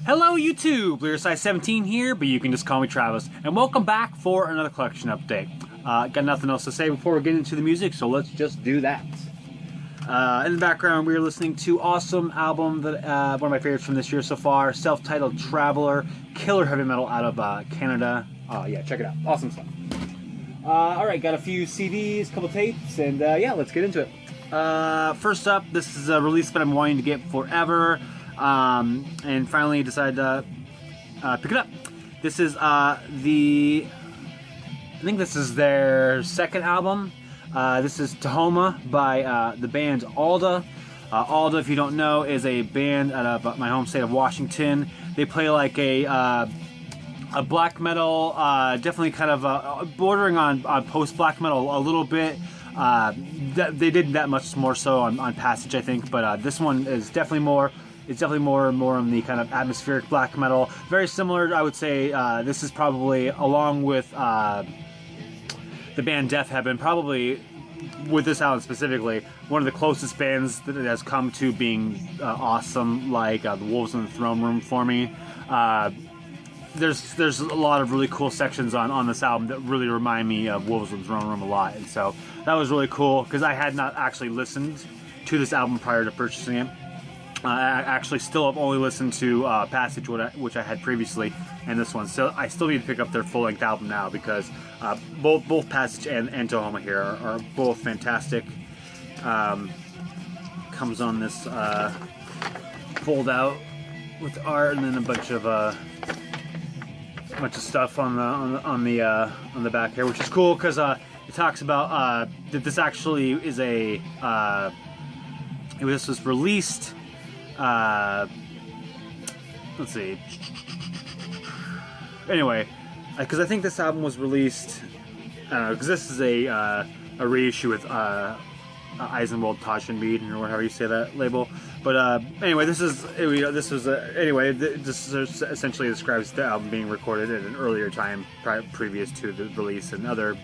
Hello YouTube, Size17 here, but you can just call me Travis, and welcome back for another collection update. Got nothing else to say before we get into the music, so let's just do that. In the background, we are listening to awesome album that one of my favorites from this year so far, self-titled Traveler, killer heavy metal out of Canada. Yeah, check it out, awesome stuff. Alright, got a few CDs, couple tapes, and yeah, let's get into it. First up, this is a release that I'm wanting to get forever. And finally decided to pick it up. This is I think this is their second album. This is Tahoma by the band Alda. Alda, if you don't know, is a band out of my home state of Washington. They play like a black metal, definitely kind of bordering on post-black metal a little bit. They did that much more so on Passage, I think, but this one is definitely more. It's definitely more on the kind of atmospheric black metal. Very similar, I would say. This is probably, along with the band Death Heaven, probably with this album specifically, one of the closest bands that it has come to being awesome, like the Wolves in the Throne Room for me. There's a lot of really cool sections on this album that really remind me of Wolves in the Throne Room a lot, and so that was really cool because I had not actually listened to this album prior to purchasing it. I actually still have only listened to Passage, which I had previously, and this one. So I still need to pick up their full-length album now because both Passage and Tahoma here are both fantastic. Comes on this fold-out with art, and then a bunch of stuff on the back here, which is cool because it talks about that this actually is a this was released. Let's see. Anyway, because I think this album was released, I don't know, because this is a reissue with Eisenwald Taschenbeed, or whatever you say that label. But anyway, this essentially describes the album being recorded at an earlier time previous to the release and other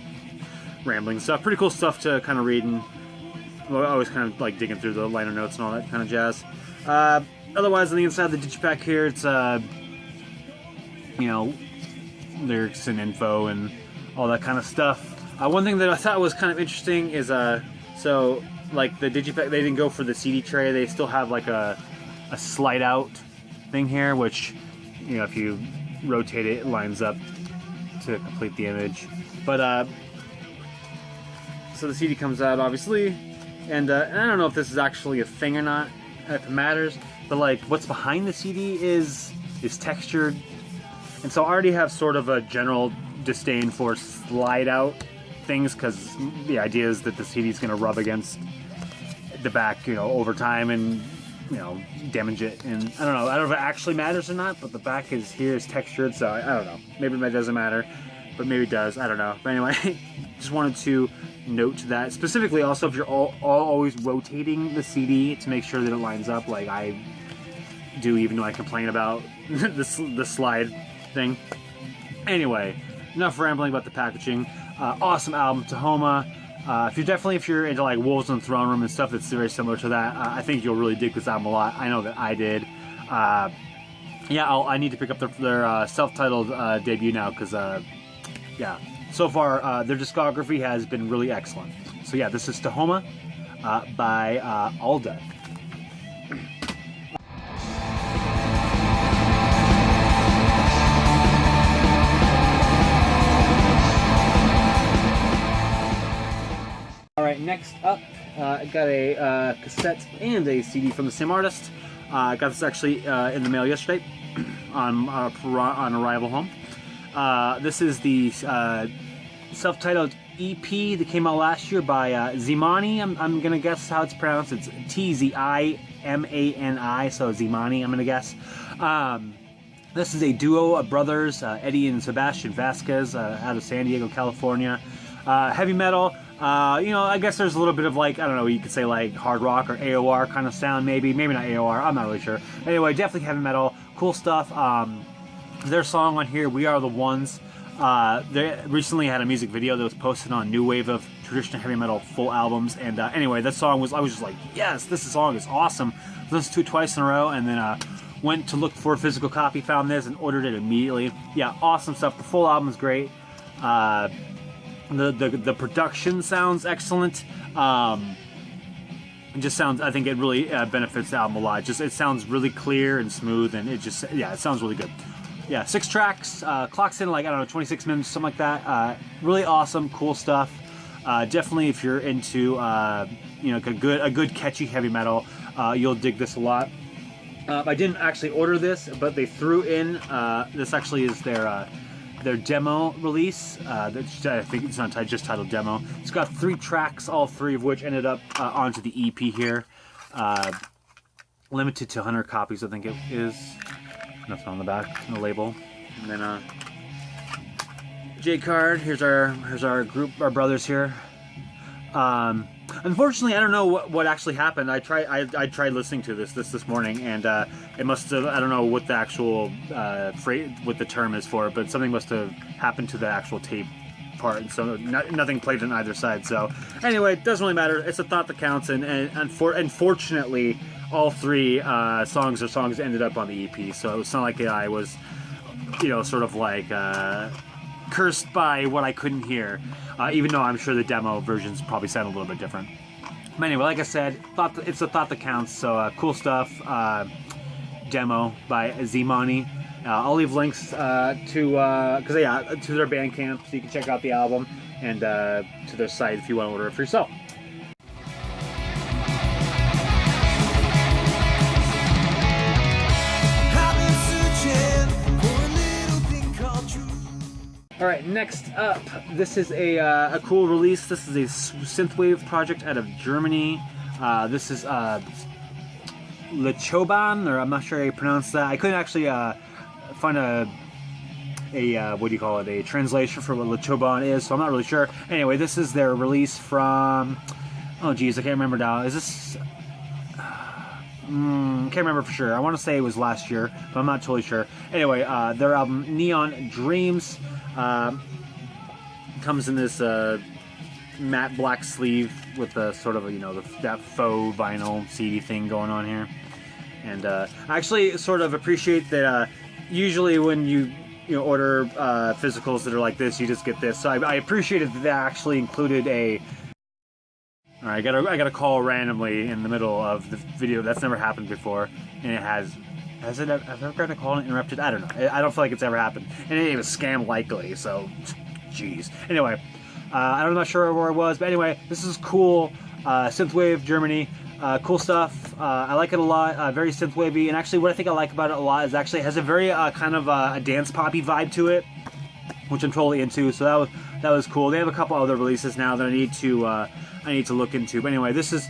rambling stuff. Pretty cool stuff to kind of read, and well, I was kind of like digging through the liner notes and all that kind of jazz. Otherwise, on the inside of the digipack here, it's you know, lyrics and info and all that kind of stuff. One thing that I thought was kind of interesting is so like the digipack, they didn't go for the CD tray. They still have like a slide out thing here, which, you know, if you rotate it, it lines up to complete the image. But so the CD comes out, obviously, and I don't know if this is actually a thing or not, if it matters, but like what's behind the CD is textured, and so I already have sort of a general disdain for slide out things because the idea is that the CD is going to rub against the back, you know, over time and, you know, damage it. And I don't know if it actually matters or not, but the back is textured, so I don't know. Maybe that doesn't matter, but maybe it does. I don't know. But anyway, just wanted to note that specifically. Also, if you're always rotating the CD to make sure that it lines up, like I do, even though I complain about the slide thing. Anyway, enough rambling about the packaging. Awesome album, Tahoma. If you're into like Wolves in the Throne Room and stuff that's very similar to that, I think you'll really dig this album a lot. I know that I did. Yeah, I need to pick up their self-titled debut now because yeah. So far, their discography has been really excellent. So yeah, this is Tahoma by Alda. Alright, next up, I got a cassette and a CD from the same artist. I got this actually in the mail yesterday on arrival home. This is the self-titled EP that came out last year by Tzimani. I'm gonna guess how it's pronounced. It's Tzimani, so Tzimani, I'm gonna guess. This is a duo of brothers, Eddie and Sebastian Vasquez, out of San Diego, California. Heavy metal. You know, I guess there's a little bit of like, I don't know, you could say like hard rock or AOR kind of sound, maybe not AOR, I'm not really sure. Anyway, definitely heavy metal, cool stuff. Their song on here, We Are the Ones, they recently had a music video that was posted on New Wave of Traditional Heavy Metal full albums, and anyway, that song was, I was just like, yes, this song is awesome. Listened to it twice in a row, and then went to look for a physical copy, found this, and ordered it immediately. Yeah, awesome stuff. The full album is great. The production sounds excellent. It just sounds, I think it really benefits the album a lot. It sounds really clear and smooth, and it sounds really good. Yeah, 6 tracks, clocks in like, I don't know, 26 minutes, something like that. Really awesome, cool stuff. Definitely if you're into, you know, a good catchy heavy metal, you'll dig this a lot. I didn't actually order this, but they threw in, this actually is their demo release. I think it's not just titled Demo. It's got 3 tracks, all 3 of which ended up onto the EP here. Limited to 100 copies, I think it is. Nothing on the back, no label. And then J card. Here's our group, our brothers here. Unfortunately, I don't know what actually happened. I tried listening to this morning, and it must have, I don't know what the actual what the term is for it, but something must have happened to the actual tape part, so nothing played on either side. So anyway, it doesn't really matter. It's a thought that counts, and unfortunately, all 3 songs ended up on the EP. So it's not like I was, you know, sort of like cursed by what I couldn't hear. Even though I'm sure the demo versions probably sound a little bit different. But anyway, like I said, it's a thought that counts, so cool stuff. Demo by Tzimani. I'll leave links to their Bandcamp, so you can check out the album, and to their site if you want to order it for yourself. All right, next up, this is a cool release. This is a synthwave project out of Germany. This is Choban, or I'm not sure how you pronounce that. I couldn't actually find a what do you call it, a translation for what Choban is, so I'm not really sure. Anyway, this is their release from, oh geez, I can't remember now. Is this? Can't remember for sure. I want to say it was last year, but I'm not totally sure. Anyway, their album Neon Dreams comes in this matte black sleeve with a sort of, you know, that faux vinyl CD thing going on here. And I actually sort of appreciate that usually when you order physicals that are like this, you just get this. So I appreciated that they actually included a... Alright, I got a call randomly in the middle of the video. That's never happened before, and it has it ever, have I ever got a call interrupted? I don't know. I don't feel like it's ever happened, and it was scam likely. So, jeez. Anyway, I'm not sure where I was, but anyway, this is cool. Synthwave Germany, cool stuff. I like it a lot. Very synthwavy, and actually, what I think I like about it a lot is actually it has a very kind of a dance poppy vibe to it, which I'm totally into. So that was cool. They have a couple other releases now that I need to look into. But anyway, this is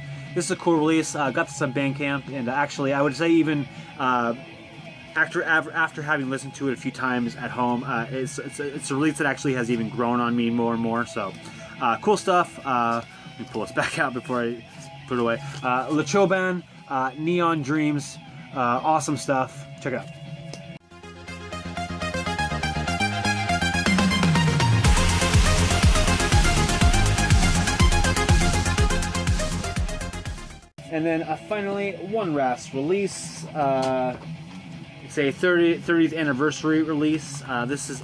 a cool release. Got this on Bandcamp, and actually, I would say even after having listened to it a few times at home, it's a release that actually has even grown on me more and more. So cool stuff. Let me pull this back out before I put it away. Choban, Neon Dreams, awesome stuff. Check it out. And then finally, One Ras release. It's a 30th anniversary release. This is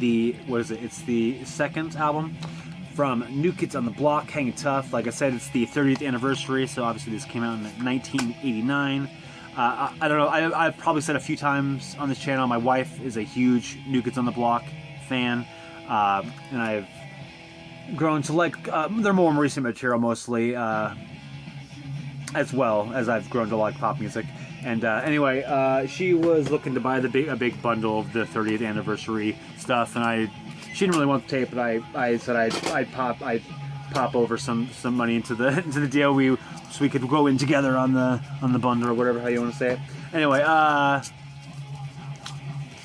It's the second album from New Kids on the Block, Hangin Tough. Like I said, it's the 30th anniversary, so obviously this came out in 1989. I don't know, I've probably said a few times on this channel, my wife is a huge New Kids on the Block fan, and I've grown to like their more recent material mostly, as well as I've grown to like pop music. And anyway, she was looking to buy a big bundle of the 30th anniversary stuff, and she didn't really want the tape, but I said I'd pop over some money into the deal, so we could go in together on the bundle, or whatever, how you want to say it. Anyway,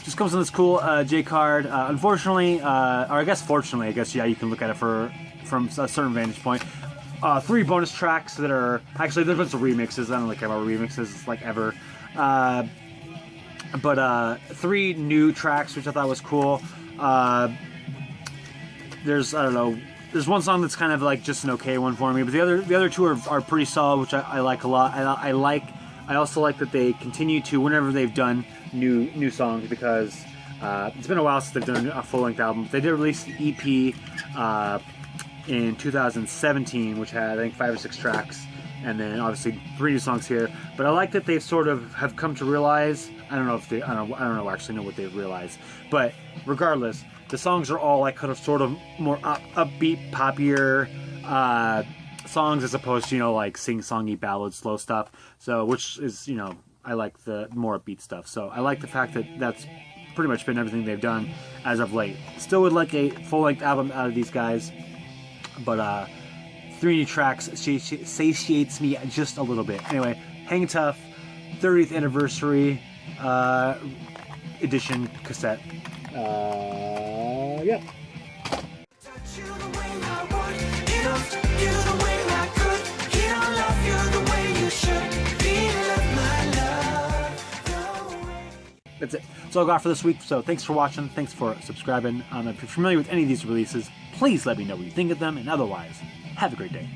just comes in this cool J card. Unfortunately, or I guess fortunately, yeah, you can look at it from a certain vantage point. 3 bonus tracks that are actually, there's a bunch of remixes. I don't really care about remixes like ever, but 3 new tracks which I thought was cool. There's one song that's kind of like just an okay one for me, but the other 2 are pretty solid, which I like a lot. I like I also like that they continue to, whenever they've done new songs, because it's been a while since they've done a full-length album. They did release an EP in 2017, which had, I think, 5 or 6 tracks, and then obviously 3 new songs here. But I like that they've sort of have come to realize, I don't know actually know what they've realized, but regardless, the songs are all like kind of sort of more upbeat, poppier songs, as opposed to, like sing-songy ballad, slow stuff. So, which is, I like the more upbeat stuff. So I like the fact that that's pretty much been everything they've done as of late. Still would like a full-length album out of these guys, but 3 new tracks satiates me just a little bit. Anyway, Hang Tough, 30th anniversary edition cassette. Yeah. That's it. That's all I got for this week. So thanks for watching. Thanks for subscribing. If you're familiar with any of these releases, please let me know what you think of them. And otherwise, have a great day.